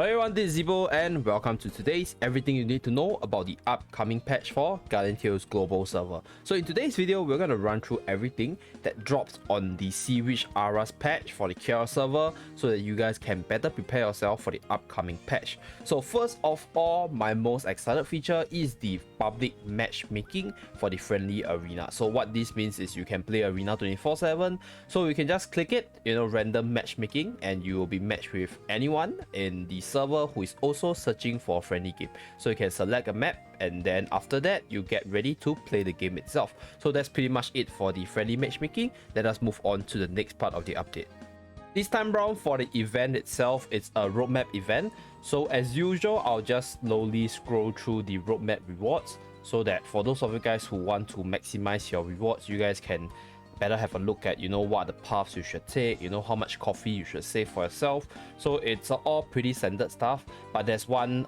Hello everyone, this is Zibo and welcome to today's everything you need to know about the upcoming patch for Guardian Tales global server. So in today's video, we're going to run through everything that drops on the Sea Witch Ara's patch for the KR server so that you guys can better prepare yourself for the upcoming patch. So first of all, my most excited feature is the public matchmaking for the friendly arena. So what this means is you can play arena 24/7. So you can just click it, random matchmaking, and you will be matched with anyone in the server who is also searching for a friendly game. So you can select a map, and then after that you get ready to play the game itself. So that's pretty much it for the friendly matchmaking. Let us move on to the next part of the update. This time round for the event itself, it's a roadmap event. So as usual, I'll just slowly scroll through the roadmap rewards so that for those of you guys who want to maximize your rewards, you guys can better have a look at what are the paths you should take, how much coffee you should save for yourself. So it's all pretty standard stuff, but there's one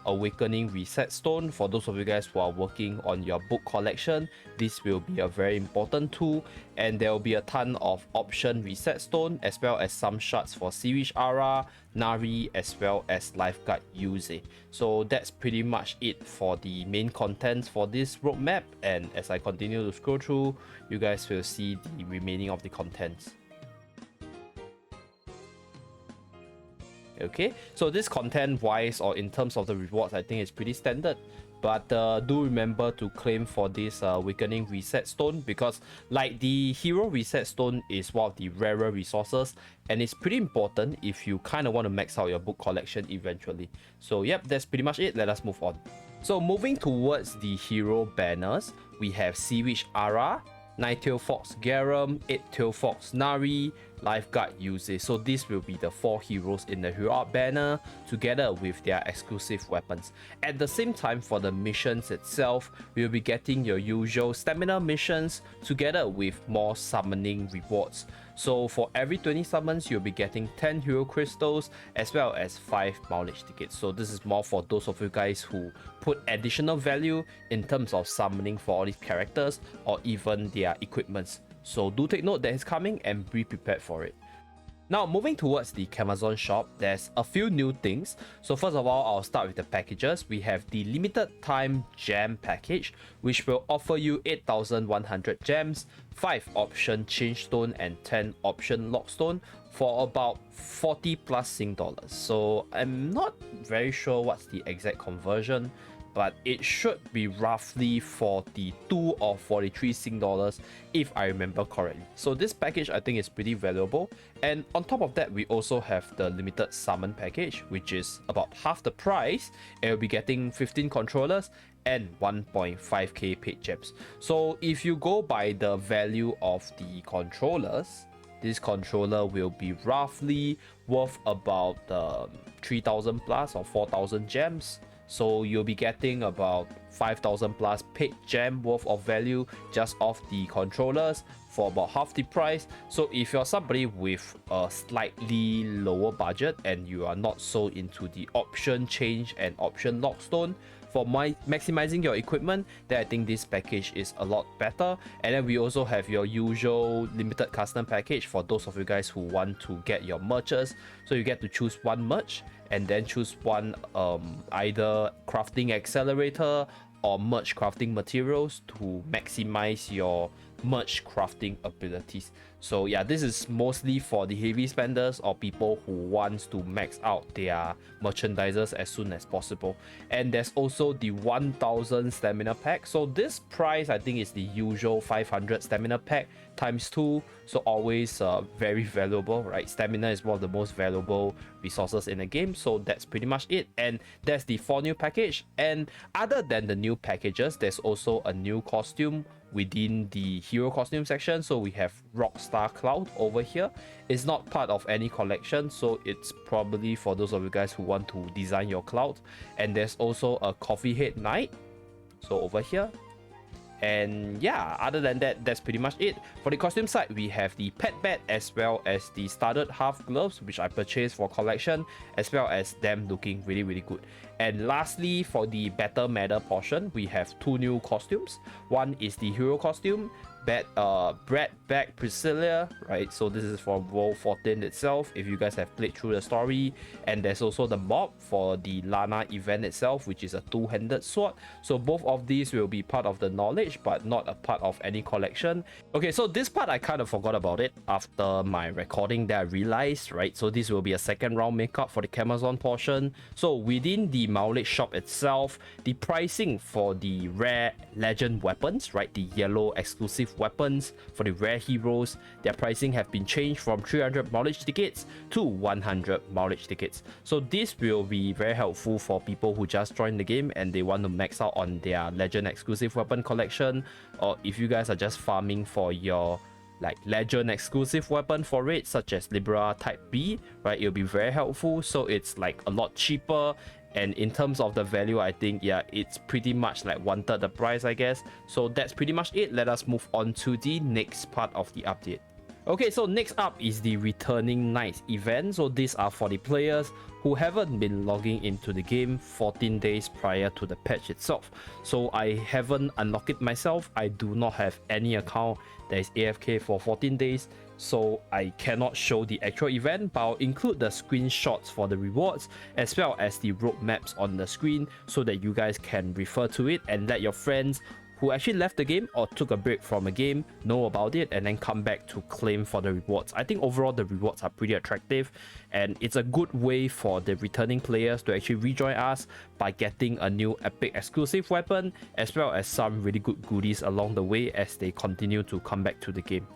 awakening reset stone. For those of you guys who are working on your book collection, this will be a very important tool, and there will be a ton of option reset stone as well as some shards for Sea Witch Ara, Nari, as well as Lifeguard Yuze. So that's pretty much it for the main contents for this roadmap, and as I continue to scroll through, you guys will see the remaining of the contents. Okay, so this content wise, or in terms of the rewards, I think it's pretty standard, but do remember to claim for this awakening reset stone, because like the hero reset stone is one of the rarer resources, and it's pretty important if you kind of want to max out your book collection eventually. So yep, that's pretty much it. Let us move on. So moving towards the hero banners, we have Sea Witch Ara, Nine-tailed Fox Garum, Eight-tailed Fox Nari, Lifeguard Yuze. So this will be the 4 heroes in the hero art banner together with their exclusive weapons. At the same time, for the missions itself, we'll be getting your usual stamina missions together with more summoning rewards. So for every 20 summons, you'll be getting 10 hero crystals as well as 5 mileage tickets. So this is more for those of you guys who put additional value in terms of summoning for all these characters or even their equipments. So do take note that it's coming and be prepared for it. Now moving towards the Amazon shop, there's a few new things. So first of all, I'll start with the packages. We have the limited time gem package, which will offer you 8,100 gems, 5 option change stone and 10 option lock stone for about 40 plus Sing dollars. So I'm not very sure what's the exact conversion, but it should be roughly 42 or 43 Sing dollars if I remember correctly. So this package I think is pretty valuable, and on top of that we also have the limited summon package, which is about half the price, and you'll be getting 15 controllers and 1.5k paid gems. So if you go by the value of the controllers, this controller will be roughly worth about 3,000 plus or 4,000 gems. So you'll be getting about 5,000 plus paid gem worth of value just off the controllers for about half the price. So if you're somebody with a slightly lower budget and you are not so into the option change and option lockstone for maximizing your equipment, then I think this package is a lot better. And then we also have your usual limited custom package for those of you guys who want to get your merches. So you get to choose one merch and then choose one either crafting accelerator or merch crafting materials to maximize your merch crafting abilities. So yeah, this is mostly for the heavy spenders or people who wants to max out their merchandisers as soon as possible. And there's also the 1000 stamina pack. So this price I think is the usual 500 stamina pack times 2. So always very valuable, right? Stamina is one of the most valuable resources in the game. So that's pretty much it. And that's the 4 new package. And other than the new packages, there's also a new costume within the hero costume section. So we have Rockstar Cloud over here. It's not part of any collection, so it's probably for those of you guys who want to design your cloud. And there's also a Coffee Head Knight, so over here. And yeah, other than that, that's pretty much it. For the costume side, we have the pet bat as well as the studded half gloves, which I purchased for collection, as well as them looking really, really good. And lastly, for the better matter portion, we have 2 new costumes. One is the hero costume, Brett Back Priscilla, right? So this is for World 14 itself, if you guys have played through the story. And there's also the mob for the Lana event itself, which is a two-handed sword. So both of these will be part of the knowledge, but not a part of any collection. Okay, so this part I kind of forgot about it after my recording that I realized, right? So this will be a second round makeup for the Camazon portion. So within the knowledge shop itself, the pricing for the rare legend weapons, right, the yellow exclusive weapons for the rare heroes, their pricing have been changed from 300 knowledge tickets to 100 knowledge tickets. So this will be very helpful for people who just joined the game and they want to max out on their legend exclusive weapon collection, or if you guys are just farming for your like legend exclusive weapon for it, such as Libra type B, right? It'll be very helpful. So it's like a lot cheaper, and in terms of the value, I think, yeah, it's pretty much like 1/3 the price, I guess. So that's pretty much it. Let us move on to the next part of the update. Okay, so next up is the Returning Knights event. So these are for the players who haven't been logging into the game 14 days prior to the patch itself. So I haven't unlocked it myself. I do not have any account that is AFK for 14 days. So I cannot show the actual event, but I'll include the screenshots for the rewards as well as the road maps on the screen so that you guys can refer to it and let your friends who actually left the game or took a break from a game know about it and then come back to claim for the rewards. I think overall the rewards are pretty attractive, and it's a good way for the returning players to actually rejoin us by getting a new epic exclusive weapon as well as some really good goodies along the way as they continue to come back to the game.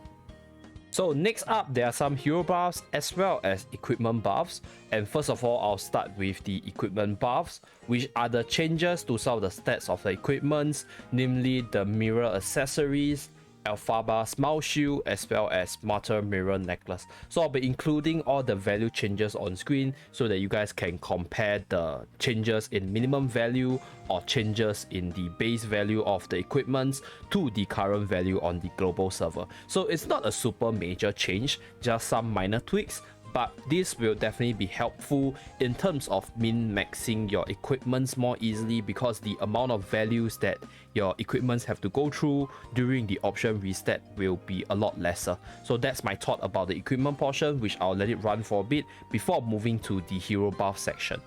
So next up, there are some hero buffs as well as equipment buffs. And first of all, I'll start with the equipment buffs, which are the changes to some of the stats of the equipments, namely the mirror accessories, Alphaba Smile Shield, as well as Martyr Mirror Necklace. So I'll be including all the value changes on screen so that you guys can compare the changes in minimum value or changes in the base value of the equipments to the current value on the global server. So it's not a super major change, just some minor tweaks, but this will definitely be helpful in terms of min-maxing your equipments more easily, because the amount of values that your equipments have to go through during the option reset will be a lot lesser. So that's my thought about the equipment portion, which I'll let it run for a bit before moving to the hero buff section.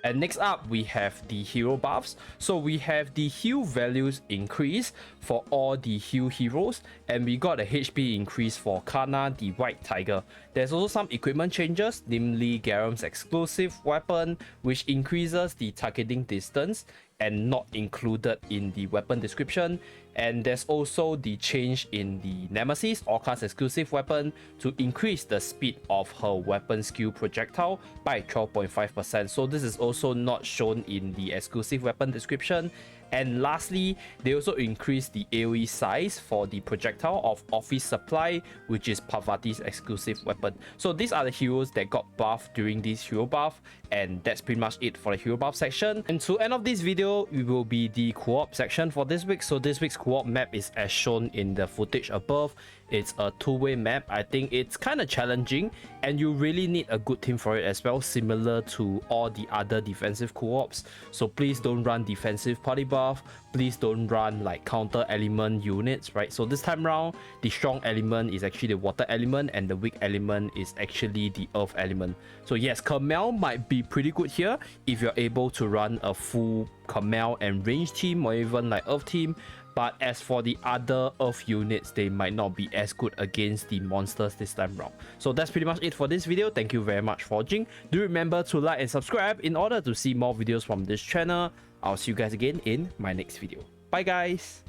And next up, we have the hero buffs. So we have the heal values increase for all the heal heroes, and we got a HP increase for Kana, the White Tiger. There's also some equipment changes, namely Garam's exclusive weapon, which increases the targeting distance and not included in the weapon description. And there's also the change in the Nemesis, Orca's exclusive weapon, to increase the speed of her weapon skill projectile by 12.5%. So this is also not shown in the exclusive weapon description. And lastly, they also increased the AoE size for the projectile of Office Supply, which is Parvati's exclusive weapon. So these are the heroes that got buffed during this hero buff, and that's pretty much it for the hero buff section. And to end of this video, it will be the co-op section for this week. So this week's co-op map is as shown in the footage above. It's a two-way map. I think it's kind of challenging, and you really need a good team for it as well, similar to all the other defensive co-ops. So please don't run defensive party buff. Please don't run like counter element units, right? So this time around, the strong element is actually the water element, and the weak element is actually the earth element. So yes, Kamel might be pretty good here if you're able to run a full Kamel and range team, or even like earth team. But as for the other earth units, they might not be as good against the monsters this time round. So that's pretty much it for this video. Thank you very much for watching. Do remember to like and subscribe in order to see more videos from this channel. I'll see you guys again in my next video. Bye guys!